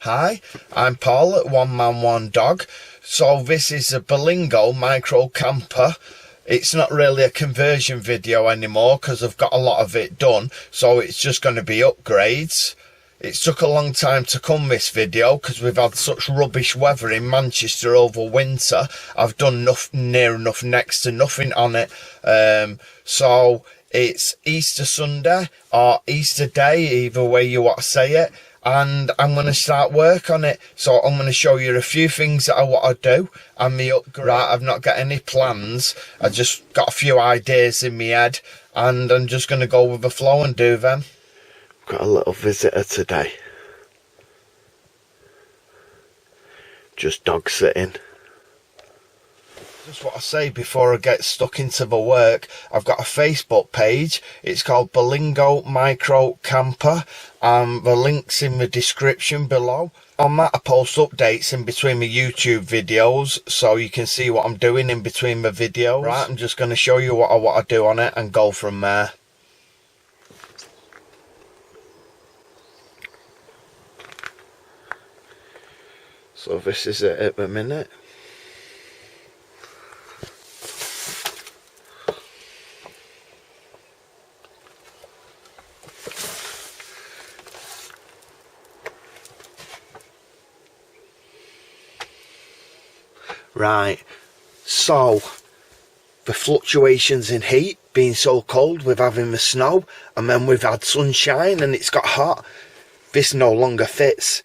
Hi, I'm Paul at One Man One Dog. So this is a Berlingo micro camper. It's not really a conversion video anymore because I've got a lot of it done, so it's just going to be upgrades. It took a long time to come, this video, because we've had such rubbish weather in Manchester over winter. I've done near enough next to nothing on it. So it's Easter Sunday or Easter Day, either way you want to say it. And I'm going to start work on it. So I'm going to show you a few things that I want to do and me upgrade. Right, I've not got any plans. I just got a few ideas in my head and I'm just going to go with the flow and do them. Got a little visitor today. Just dog sitting. Just what I say before I get stuck into the work, I've got a Facebook page. It's called Berlingo Micro Camper, and the link's in the description below. On that I post updates in between my YouTube videos, so you can see what I'm doing in between the videos. Right, I'm just going to show you what I want to do on it and go from there. So this is it at the minute. Right, so the fluctuations in heat, being so cold with having the snow, and then we've had sunshine and it's got hot, this no longer fits.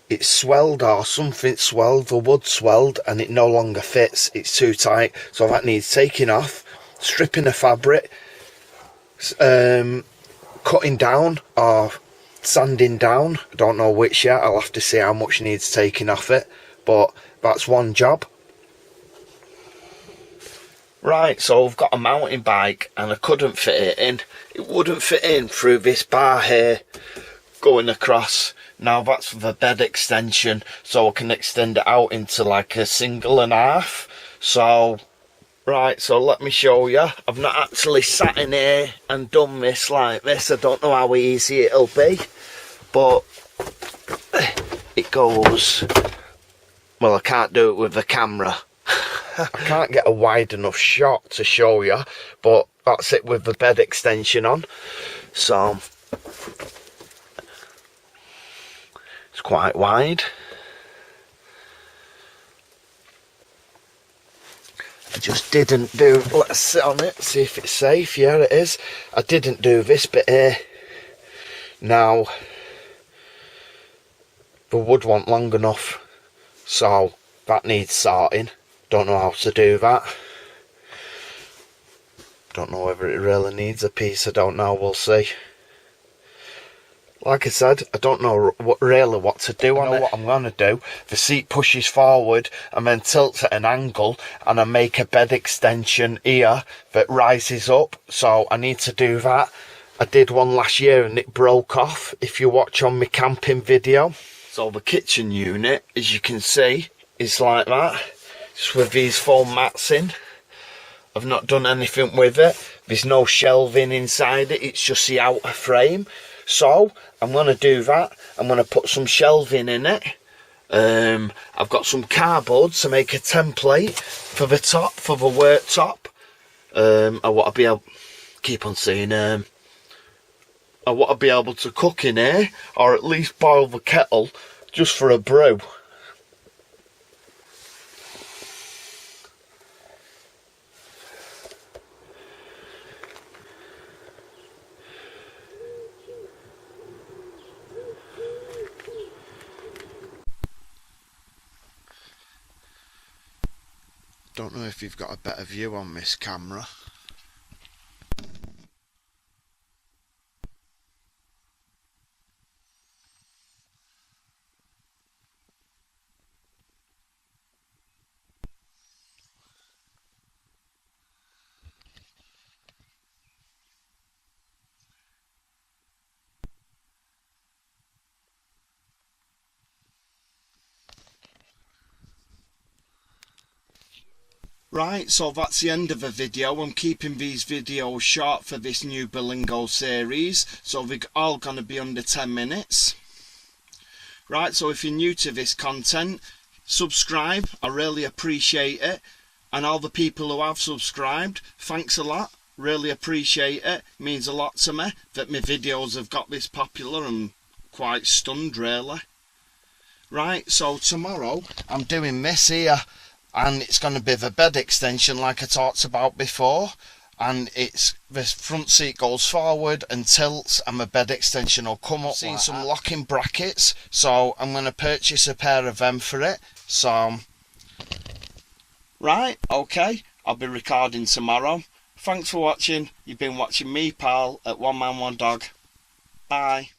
It's swelled or something swelled, the wood swelled, and it no longer fits. It's too tight, so that needs taking off, stripping the fabric, cutting down or sanding down. I don't know which yet. I'll have to see how much needs taking off it, but that's one job. Right, so I've got a mountain bike and I couldn't fit it in. It wouldn't fit in through this bar here going across. Now that's for the bed extension, so I can extend it out into like a 1.5. So, right, so let me show you. I've not actually sat in here and done this like this. I don't know how easy it'll be, but it goes. Well, I can't do it with the camera. I can't get a wide enough shot to show you, but that's it with the bed extension on. So it's quite wide. I just didn't do, let's sit on it, see if it's safe. Yeah, it is. I didn't do this bit here. Now the wood wasn't long enough, so that needs sorting. Don't know how to do that. Don't know whether it really needs a piece. I don't know. We'll see. Like I said, I don't know really what to do on it. What I'm going to do. The seat pushes forward and then tilts at an angle, and I make a bed extension here that rises up. So I need to do that. I did one last year and it broke off, if you watch on my camping video. So the kitchen unit, as you can see, is like that. Just with these foam mats in. I've not done anything with it. There's no shelving inside it. It's just the outer frame. So I'm going to do that. I'm going to put some shelving in it. I've got some cardboard to make a template for the top, for the worktop. I want to be able, keep on saying, I want to be able to cook in here, or at least boil the kettle just for a brew. Don't know if you've got a better view on this camera. Right, so that's the end of the video. I'm keeping these videos short for this new Berlingo series, so they're all going to be under 10 minutes. Right, so if you're new to this content, subscribe, I really appreciate it. And all the people who have subscribed, thanks a lot, really appreciate it. Means a lot to me that my videos have got this popular. I'm quite stunned really. Right, so tomorrow I'm doing this here, and it's going to be the bed extension like I talked about before. And it's the front seat goes forward and tilts, and the bed extension will come up. Seen some locking brackets, so I'm going to purchase a pair of them for it. So right, okay, I'll be recording tomorrow. Thanks for watching. You've been watching me, pal, at One Man One Dog. Bye.